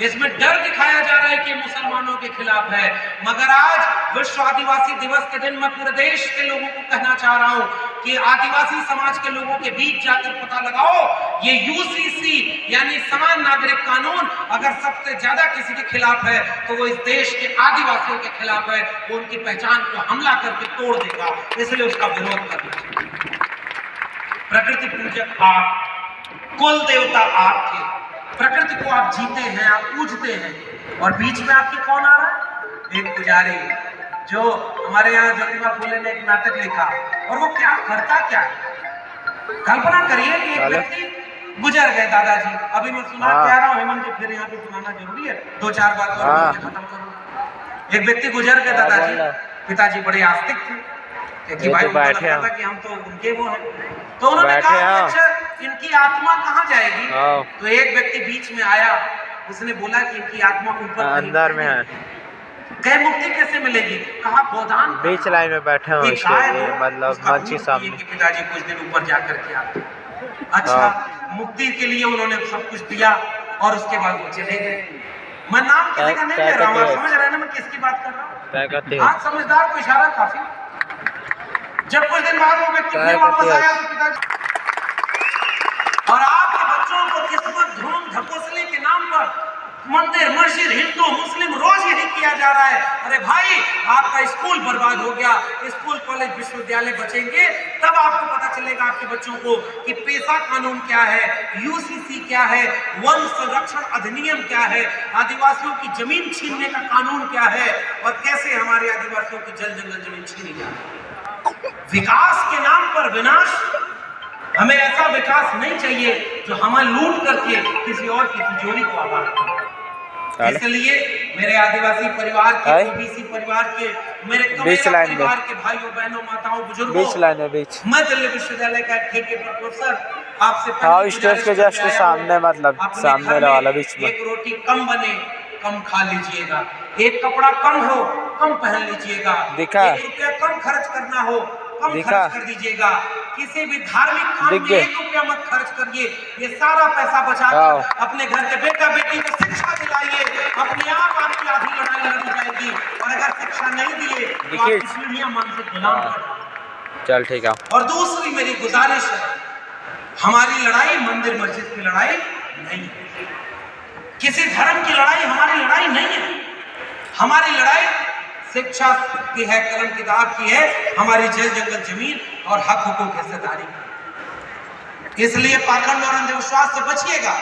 इसमें डर दिखाया जा रहा है कि मुसलमानों के खिलाफ है। मगर आज विश्व आदिवासी दिवस के दिन मैं पूरे देश के लोगों को कहना चाह रहा हूं कि आदिवासी समाज के लोगों के बीच जाकर पता लगाओ, ये यूसीसी यानी समान नागरिक कानून अगर सबसे ज्यादा किसी के खिलाफ है तो वो इस देश के आदिवासियों के खिलाफ है। वो उनकी पहचान को हमला करके तोड़ देगा, इसलिए उसका विरोध करना चाहिए। प्रकृति पूजक आप, कुल देवता आप थे, प्रकृति को आप जीते हैं, आप पूजते हैं, और बीच में आपके कौन आ रहा है? एक पुजारी, जो हमारे यहाँ ज्योतिबा फूले ने एक नाटक लिखा, और वो क्या करता क्या है? कल्पना करिए कि एक व्यक्ति गुजर गए, दादाजी, अभी मैं सुना कह रहा हूँ हेमंत जी, फिर यहाँ पे सुनाना जरूरी है, 2-4 बात और खत्म करूँ। एक व्यक्ति गुजर गए दादाजी, पिताजी बड़े आस्तिक थे, क्योंकि भाई उनको लगता था कि हम तो उनके वो हैं, तो उन्होंने कहा कि अच्छा इनकी आत्मा कहाँ जाएगी? तो एक व्यक्ति बीच में आया, उसने बोला कि इनकी आत्मा ऊपर अंदर में है। कहे मुक्ति कैसे मिलेगी? कहा गोदान बीच लाइन में बैठे हो, मतलब मंच के सामने। पिताजी कुछ दिन ऊपर जाकर के आते। अच्छा, मुक्ति के लिए उन्होंने सब कुछ दिया और उसके बाद वो चले गए। मैं नाम किसी का नहीं ले रहा हूँ, समझ रहे हैं ना मैं किसकी बात कर रहा हूँ? आज समझदार को इशारा काफी। जब कुछ दिन बाद वो व्यक्ति फिर वापस आया तो पिताजी, और आपके बच्चों को किस्मत धूम ढकोसले के नाम पर मंदिर मस्जिद हिंदू मुस्लिम रोज यही किया जा रहा है। अरे भाई, आपका स्कूल बर्बाद हो गया, स्कूल कॉलेज विश्वविद्यालय बचेंगे तब आपको पता चलेगा आपके बच्चों को कि पेशा कानून क्या है, यूसीसी क्या है, वन संरक्षण अधिनियम क्या है, आदिवासियों की जमीन छीनने का कानून क्या है, और कैसे हमारे आदिवासियों की जल जंगल जमीन छीनी जा रही है। विकास के नाम पर विनाश। हमें ऐसा विकास नहीं चाहिए जो हमें लूट करके किसी और की तिजोरी को आबाद करे। इसलिए मेरे आदिवासी परिवार के, ओबीसी परिवार के, मेरे परिवार के भाइयों बहनों माताओं बुजुर्गों, मैं दिल्ली विश्वविद्यालय का ठेके पर प्रोफेसर आपसे स्टेज के जस्ट सामने, मतलब सामने वाला बीच में, एक रोटी कम बने कम खा लीजिएगा, एक कपड़ा कम हो कम पहन लीजिएगा, एक रुपया कम खर्च करना हो कम खर्च कर दीजिएगा, किसी भी धार्मिक काम में 1 रुपया मत खर्च करिए, ये सारा पैसा बचाकर अपने घर के बेटा बेटी को शिक्षा दिलाइए, अपने आप आपकी आधी लड़ाई लड़ी जाएगी। और अगर शिक्षा नहीं दिए तो आपकी पीढ़ियां मानसिक गुलाम बन। चल ठीक है। और दूसरी मेरी गुजारिश है, हमारी लड़ाई मंदिर मस्जिद की लड़ाई नहीं है, किसी धर्म की लड़ाई हमारी लड़ाई नहीं है। हमारी लड़ाई शिक्षा की है, कलम किताब की है, हमारी जल जंगल जमीन और हक हुकूक हिस्सेदारी की। इसलिए पाखंड और अंधविश्वास से बचिएगा।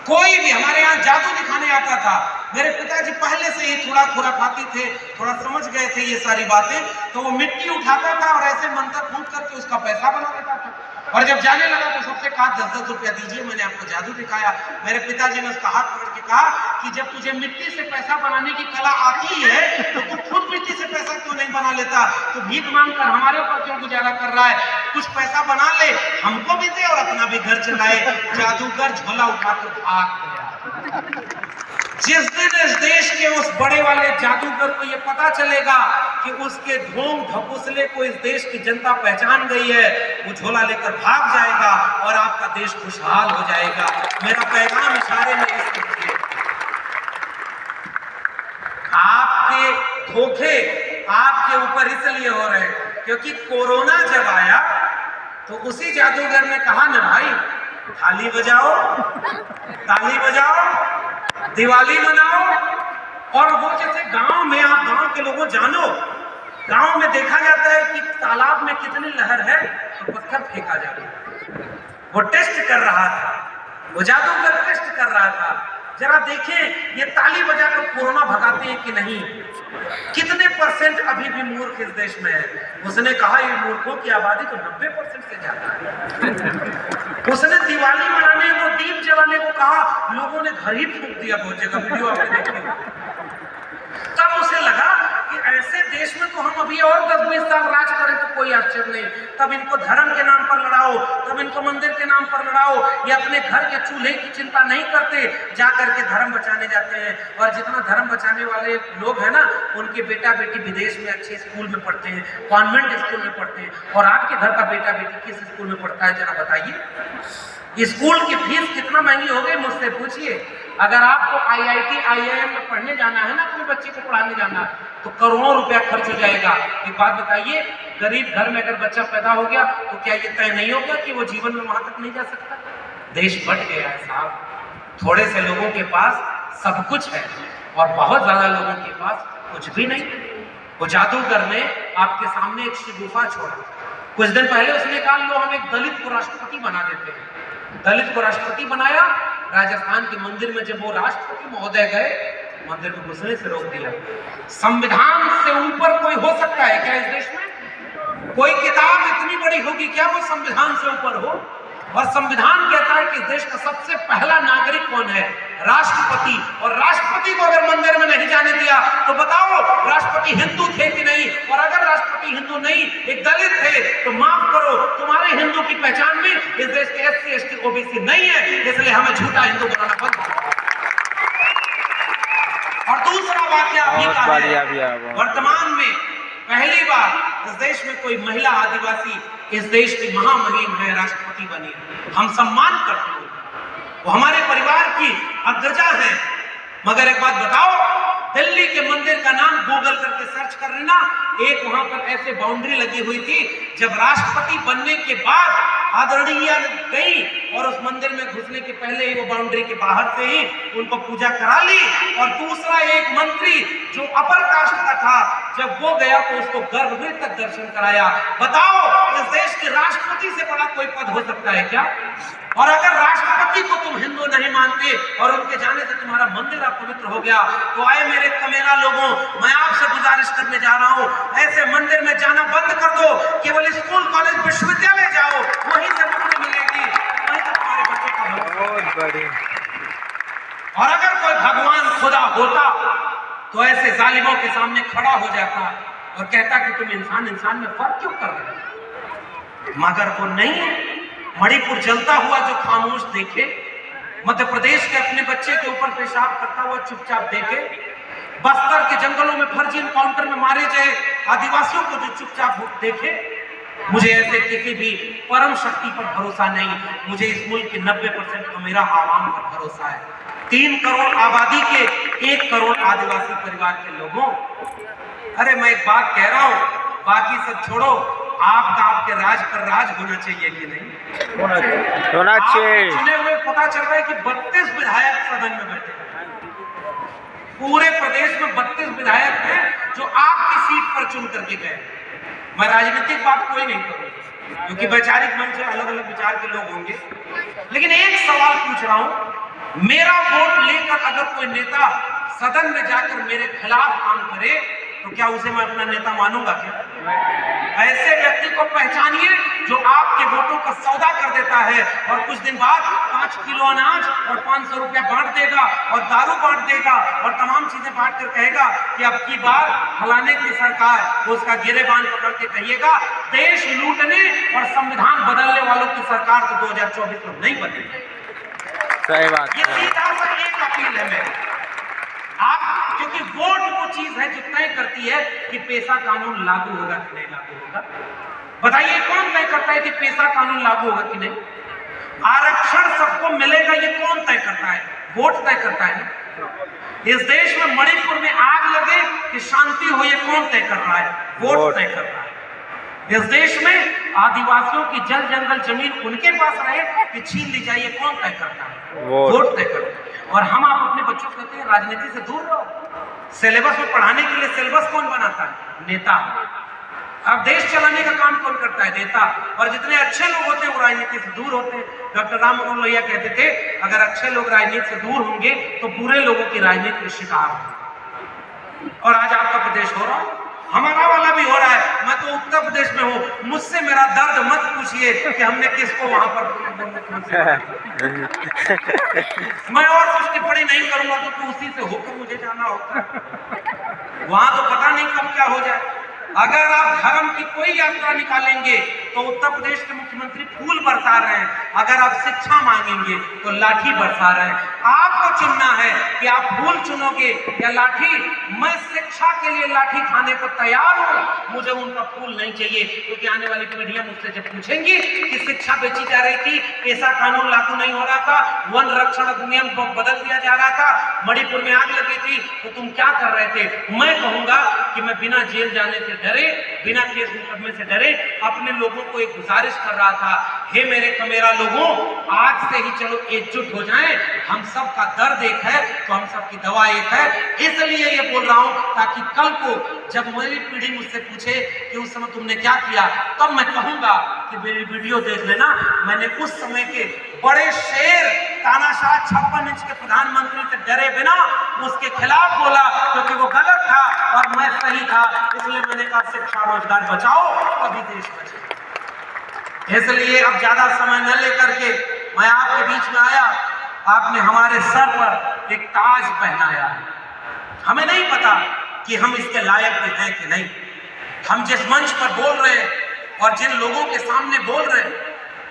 कोई भी हमारे यहाँ जादू दिखाने आता था, मेरे पिताजी पहले से ही थोड़ा खुराफाती थे, थोड़ा समझ गए थे ये सारी बातें, तो वो मिट्टी उठाता था और ऐसे मंत्र फूंक करके उसका पैसा बना देता था। और जब जाने लगा तो सबसे कहा 10-10 रुपया दीजिए, मैंने आपको जादू दिखाया। मेरे पिताजी ने उसका हाथ पकड़ के कहा कि जब तुझे मिट्टी से पैसा बनाने की कला आती है तो तू खुद मिट्टी से पैसा क्यों नहीं बना लेता? तो भीख मांगकर हमारे ऊपर क्यों गुजारा कर रहा है? कुछ पैसा बना ले, हमको भी दे और अपना भी घर चलाए। जादूगर झोला उठाकर भाग गया। जिस दिन इस देश के उस बड़े वाले जादूगर को ये पता चलेगा कि उसके ढोंग ढकोसले को इस देश की जनता पहचान गई है, वो झोला लेकर भाग जाएगा और आपका देश खुशहाल हो जाएगा। मेरा पैगाम इशारे में इसलिए, आपके धोखे आपके ऊपर इसलिए हो रहे हैं क्योंकि कोरोना जब आया तो उसी जादूगर ने कहा ना भाई, ताली बजाओ, ताली बजाओ, दिवाली मनाओ। और वो जैसे गांव में, आप गांव के लोगों जानो, गांव में देखा जाता है कि तालाब में कितनी लहर है तो पत्थर फेंका जाता है। वो टेस्ट कर रहा था, वो जादूगर टेस्ट कर रहा था, जरा देखें ये ताली बजाकर कोरोना भगाते हैं कि नहीं। कितने % अभी भी मूर्ख इस देश में है? उसने कहा ये मूर्खों की आबादी तो 90% से ज्यादा है। उसने दिवाली मनाने को, दीप जलाने को कहा, लोगों ने घर ही फूंक दिया बहुत जगह, वीडियो आपने देखी। तब उसे लगा कि ऐसे देश में तो हम अभी और 10-20 साल राज करें तो कोई आश्चर्य नहीं। तब इनको धर्म के नाम पर लड़ाओ, तब इनको मंदिर के नाम पर लड़ाओ, ये अपने घर के चूल्हे की चिंता नहीं करते, जा करके धर्म बचाने जाते हैं। और जितना धर्म बचाने वाले लोग हैं ना, उनके बेटा बेटी विदेश में अच्छे स्कूल में पढ़ते हैं, कॉन्वेंट स्कूल में पढ़ते हैं। और आपके घर का बेटा बेटी किस स्कूल में पढ़ता है, जरा बताइए। स्कूल की फीस कितना महंगी हो गई, मुझसे पूछिए। अगर आपको IIT IIM में पढ़ने जाना है ना, अपने बच्चे को पढ़ाने जाना है, तो करोड़ों रुपया खर्च हो जाएगा। एक बात बताइए, गरीब घर में अगर बच्चा पैदा हो गया तो क्या ये तय नहीं हो गया कि वो जीवन में वहां तक नहीं जा सकता? देश बट गया है साहब। थोड़े से लोगों के पास सब कुछ है और बहुत ज्यादा लोगों के पास कुछ भी नहीं। वो जादूगर ने आपके सामने एक शगुफा छोड़ा। कुछ दिन पहले उसने कहा लो हम एक दलित को राष्ट्रपति बना देते हैं। दलित को राष्ट्रपति बनाया। राजस्थान के मंदिर में जब वो राष्ट्रपति महोदय गए, मंदिर को घुसने से रोक दिया। संविधान से ऊपर कोई हो सकता है क्या इस देश में? कोई किताब इतनी बड़ी होगी क्या वो संविधान से ऊपर हो? और संविधान कहता है कि इस देश का सबसे पहला नागरिक कौन है? राष्ट्रपति। और राष्ट्रपति को अगर मंदिर में नहीं जाने दिया तो बताओ राष्ट्रपति हिंदू थे कि नहीं? और अगर राष्ट्रपति हिंदू नहीं, एक दलित थे, तो माफ करो, तुम्हारे हिंदू की पहचान में इस देश के SC ST OBC नहीं है, इसलिए हमें झूठा हिंदू बनाना बंद करो। और दूसरा वाक्य अभी का है, वर्तमान में पहली बार इस देश में कोई महिला आदिवासी इस देश की महामहिम है, राष्ट्रपति बनी है। हम सम्मान करते हैं, वो हमारे परिवार की अग्रजा है। मगर एक बात बताओ, दिल्ली के मंदिर का नाम गूगल करके सर्च कर लेना, एक वहां पर ऐसे बाउंड्री लगी हुई थी, जब राष्ट्रपति बनने के बाद आदरणीय गई और उस मंदिर में घुसने के पहले ही वो बाउंड्री के बाहर से ही उनको पूजा करा ली। और दूसरा एक मंत्री जो अपर कास्ट का था, जब वो गया तो उसको गर्भगृह तक दर्शन कराया। बताओ इस देश के राष्ट्रपति से बड़ा कोई पद हो सकता है क्या? और अगर राष्ट्रपति को तुम हिंदू नहीं मानते और उनके जाने से तुम्हारा मंदिर अपवित्र हो गया, तो आए मेरे कमेरा लोगों, मैं आपसे गुजारिश करने जा रहा हूं, ऐसे मंदिर में जाना बंद कर दो। केवल स्कूल कॉलेज विश्वविद्यालय जाओ, वहीं से मुक्ति मिलेगी, वहीं से तुम्हारे बच्चों का बहुत बढ़िया। और अगर कोई भगवान खुदा होता तो ऐसे जालिमों के सामने खड़ा हो जाता और कहता कि तुम इंसान में फर्क क्यों कर रहे हो? मगर वो नहीं है। मणिपुर जलता हुआ जो खामोश देखे, मध्य प्रदेश के अपने बच्चे के ऊपर पेशाब करता हुआ चुपचाप देखे, बस्तर के जंगलों में फर्जी एनकाउंटर में मारे गए आदिवासियों को जो चुपचाप देखे, मुझे ऐसे किसी भी परम शक्ति पर भरोसा नहीं। मुझे इस मुल्क के 90% का मेरा आवाम पर भरोसा है। 3 करोड़ आबादी के 1 करोड़ आदिवासी परिवार के लोगों, अरे मैं एक बात कह रहा हूं, बाकी सब छोड़ो, आपका आपके राज पर राज होना चाहिए कि नहीं? होना चाहिए। चुने हुए पता चल रहा है कि 32 विधायक सदन में बैठे हैं। पूरे प्रदेश में 32 विधायक हैं जो आपकी सीट पर चुन करके गए। मैं राजनीतिक बात कोई नहीं करूंगा क्योंकि वैचारिक मन से अलग अलग विचार के लोग होंगे, लेकिन एक सवाल पूछ रहा हूं, मेरा वोट लेकर अगर कोई नेता सदन में जाकर मेरे खिलाफ काम करे तो क्या उसे मैं अपना नेता मानूंगा क्या? ऐसे व्यक्ति को पहचानिए जो आपके वोटों का सौदा कर देता है और कुछ दिन बाद 5 किलो अनाज और 500 रुपया बांट देगा और दारू बांट देगा और तमाम चीजें बांट कर कहेगा कि अब की बार फलाने की सरकार, उसका गिरेबान पकड़ के कहिएगा देश लूटने और संविधान बदलने वालों की सरकार तो 2024 में नहीं बनेगी। सही बात। ये सीधा सा एक अपील है मेरी आप, क्योंकि वोट वो चीज है जो तय करती है कि पेशा कानून लागू होगा कि नहीं लागू होगा। बताइए कौन तय करता है कि पेशा कानून लागू होगा कि नहीं? आरक्षण सबको मिलेगा ये कौन तय करता है? वोट तय करता है ना। इस देश में मणिपुर में आग लगे कि शांति हो ये कौन तय कर रहा है? वोट तय कर रहा है। इस देश में आदिवासियों की जल जंगल जमीन उनके पास रहे कि छीन ली जाए, कौन तय करता है? वोट तय करता है। और हम आप अपने बच्चों को कहते हैं राजनीति से दूर रहो। सिलेबस में पढ़ाने के लिए सिलेबस कौन बनाता है? नेता। अब देश चलाने का काम कौन करता है? नेता। और जितने अच्छे लोग होते हैं वो राजनीति से दूर होते हैं। डॉक्टर राम मनोहर लोहिया कहते थे अगर अच्छे लोग राजनीति से दूर होंगे तो बुरे लोगों की राजनीति के शिकार होंगे। और आज आपका प्रदेश हो रहा है, हमारा वाला भी हो रहा है। मैं तो उत्तर प्रदेश में हूँ, मुझसे मेरा दर्द मत पूछिए कि हमने किसको वहां पर मैं और कुछ टिप्पणी नहीं करूंगा क्योंकि उसी से होकर मुझे जाना होता है। वहां तो पता नहीं कब क्या हो जाए। अगर आप धर्म की कोई यात्रा निकालेंगे तो उत्तर प्रदेश के मुख्यमंत्री फूल बरसा रहे हैं, अगर आप शिक्षा मांगेंगे तो लाठी बरसा रहे हैं। आपको चुनना है कि आप फूल चुनोगे या लाठी। मैं शिक्षा के लिए लाठी खाने को तैयार हूं, मुझे उनका फूल नहीं चाहिए। क्योंकि आने वाली पीढ़ियां मुझसे जब पूछेंगी कि शिक्षा बेची जा रही थी, ऐसा कानून लागू नहीं हो रहा था, वन रक्षण अधिनियम को बदल दिया जा रहा था, मणिपुर में आग लगी थी, तो तुम क्या कर रहे थे? मैं कहूंगा कि मैं बिना जेल जाने से डरे, बिना केस मुकदमे से डरे अपने लोगों को एक गुजारिश कर रहा था, हे मेरे कमेरा लोगों, आज से ही चलो एकजुट हो जाएं, हम सब का दर्द एक है तो हम सब की दवा एक है। इसलिए ये बोल रहा हूं ताकि कल को जब मेरी पीढ़ी मुझसे पूछे कि उस समय तुमने क्या किया, तब मैं कहूंगा कि मेरी वीडियो देख लेना, मैंने उस समय के बड़े शेर तानाशाह 56 इंच के प्रधानमंत्री से डरे बिना उसके खिलाफ बोला, क्योंकि वो गलत था और मैं सही था। इसलिए मैंने कहा शिक्षा रोजगार बचाओ तभी देश बचे। इसलिए अब ज्यादा समय न लेकर के मैं आपके बीच में आया। आपने हमारे सर पर एक ताज पहनाया है, हमें नहीं पता कि हम इसके लायक भी हैं कि नहीं। हम जिस मंच पर बोल रहे हैं और जिन लोगों के सामने बोल रहे हैं,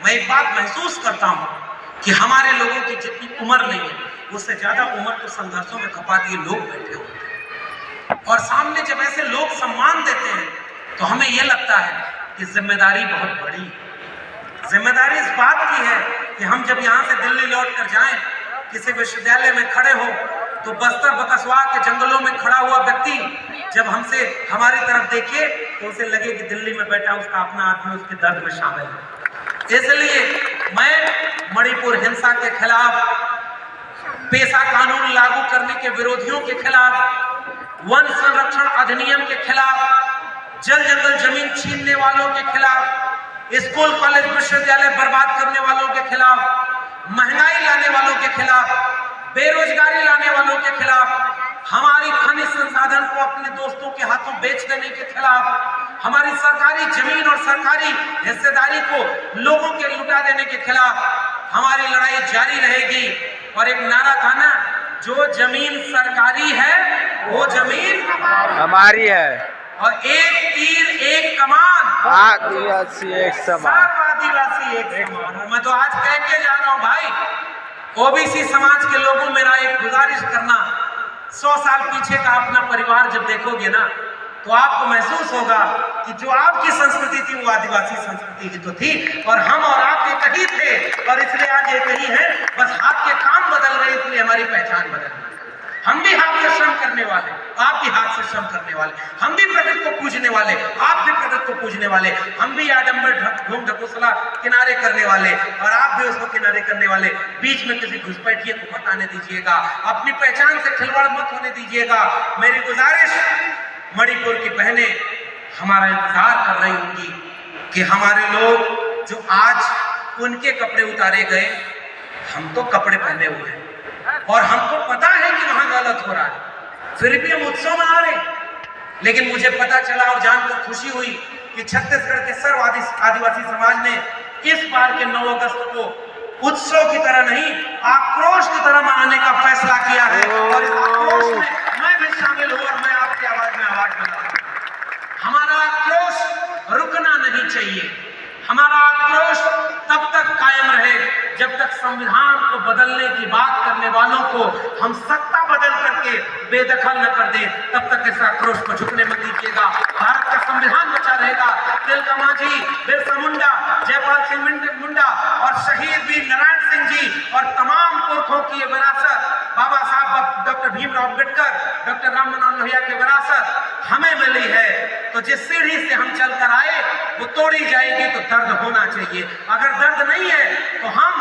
मैं एक बात महसूस करता हूं कि हमारे लोगों की जितनी उम्र नहीं है, उससे ज्यादा उम्र तो संघर्षों में खपा दिए लोग बैठे होते हैं। और सामने जब ऐसे लोग सम्मान देते हैं तो हमें यह लगता है कि जिम्मेदारी बहुत बड़ी है। जिम्मेदारी इस बात की है कि हम जब यहाँ से दिल्ली लौट कर जाएं, किसी विश्वविद्यालय में खड़े हो, तो बस्तर बकसवा के जंगलों में खड़ा हुआ व्यक्ति जब हमसे हमारी तरफ देखे तो उसे लगे कि दिल्ली में बैठा उसका अपना आदमी उसके दर्द में शामिल है। इसलिए मैं मणिपुर हिंसा के खिलाफ, पेशा कानून लागू करने के विरोधियों के खिलाफ, वन संरक्षण अधिनियम के खिलाफ, जल जंगल जमीन छीनने वालों के खिलाफ, स्कूल कॉलेज विश्वविद्यालय बर्बाद करने वालों के खिलाफ, महंगाई लाने वालों के खिलाफ, बेरोजगारी लाने वालों के खिलाफ, हमारी खनिज संसाधन को अपने दोस्तों के हाथों बेच देने के खिलाफ, हमारी सरकारी जमीन और सरकारी हिस्सेदारी को लोगों के लुटा देने के खिलाफ हमारी लड़ाई जारी रहेगी। और एक नारा था ना, जो जमीन सरकारी है वो जमीन हमारी है, और एक तीर एक कमान, आदिवासी एक समान, आदिवासी एक समान। मैं तो आज कह के जा रहा हूं भाई, ओबीसी समाज के लोगों मेरा एक गुजारिश करना, 100 साल पीछे का अपना परिवार जब देखोगे ना तो आपको महसूस होगा कि जो आपकी संस्कृति थी वो आदिवासी संस्कृति की तो थी, और हम और आप एक ही थे, और इसलिए आज एक ही है। बस हाथ के काम बदल रहे, इसलिए हमारी पहचान बदल रही। हम भी हाथ से श्रम करने वाले, आप भी हाथ से श्रम करने वाले, हम भी प्रकृति को पूजने वाले, आप भी प्रकृति को पूजने वाले, हम भी आडंबर ढोंग ढकोसला किनारे करने वाले और आप भी उसको किनारे करने वाले। बीच में किसी घुसपैठिए को मत आने दीजिएगा, अपनी पहचान से खिलवाड़ मत होने दीजिएगा। मेरी गुजारिश, मणिपुर की बहनें हमारा इंतजार कर रही होंगी कि हमारे लोग जो आज उनके कपड़े उतारे गए, हम तो कपड़े पहने हुए हैं और हमको पता है कि वहां गलत हो रहा है, फिर भी हम उत्सव मना रहे। लेकिन मुझे पता चला और जानकर खुशी हुई कि छत्तीसगढ़ के सर्व आदिवासी समाज ने इस बार के 9 अगस्त को उत्सव की तरह नहीं, आक्रोश की तरह मनाने का फैसला किया है। और इस आक्रोश में मैं भी शामिल हूं और मैं आपकी आवाज में आवाज बना रहा हूं। हमारा आक्रोश रुकना नहीं चाहिए, हमारा आक्रोश तब तक कायम रहे जब तक संविधान को बदलने की बात करने वालों को हम सत्ता बदल करके बेदखल न कर दें, तब तक इस आक्रोश को झुकने मत दीजिएगा। भारत का संविधान बचा रहेगा। तिलका मांझी, बिरसा मुंडा, जयपाल सिंह मुंडा और शहीद वीर नारायण सिंह जी और तमाम पुरखों की विरासत, बाबा साहब डॉक्टर भीमराव अम्बेडकर, डॉक्टर राम मनोहर लोहिया की विरासत हमें मिली है। तो जिस सीढ़ी से हम चलकर आए वो तोड़ी जाएगी तो दर्द होना चाहिए। अगर दर्द नहीं है तो हम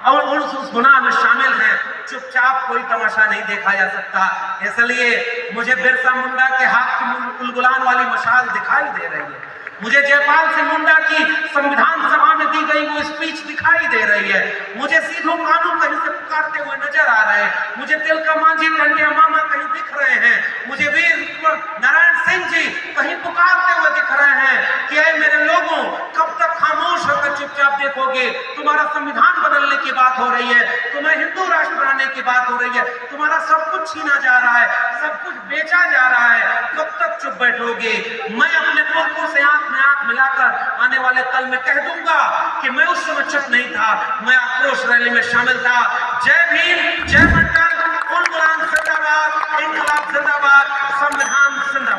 और उस गुनाह में शामिल हैं। चुपचाप कोई तमाशा नहीं देखा जा सकता। इसलिए मुझे बिरसा मुंडा के हाथ की गुलगुलान वाली मशाल दिखाई दे रही है, मुझे जयपाल सिंह मुंडा की संविधान सभा में दी गई वो स्पीच दिखाई दे रही है, मुझे सीधो कानून कहीं से पुकारते हुए नजर आ रहे हैं, मुझे तिलका मांझी टंडिया मामा कहीं दिख रहे हैं, मुझे वीर नारायण सिंह जी कहीं पुकारते हुए दिख रहे हैं कि ऐ मेरे लोगों, कब तक खामोश होकर चुपचाप देखोगे तुम्हारा संविधान बदलने की बात हो रही है, तुम्हें हिंदू राष्ट्र बनाने की बात हो रही है, तुम्हारा सब कुछ छीना जा रहा है, सब कुछ बेचा जा रहा है, कब तक चुप बैठोगे? मैं अपने पुरखों से आंख में आंख मिलाकर आने वाले कल में कह दूंगा कि मैं उस समय चुप नहीं था, मैं आक्रोश रैली में शामिल था। जय भीम, जय मंडल, उल गुलाम जिंदाबाद, इंकलाब जिंदाबाद, संविधान जिंदाबाद।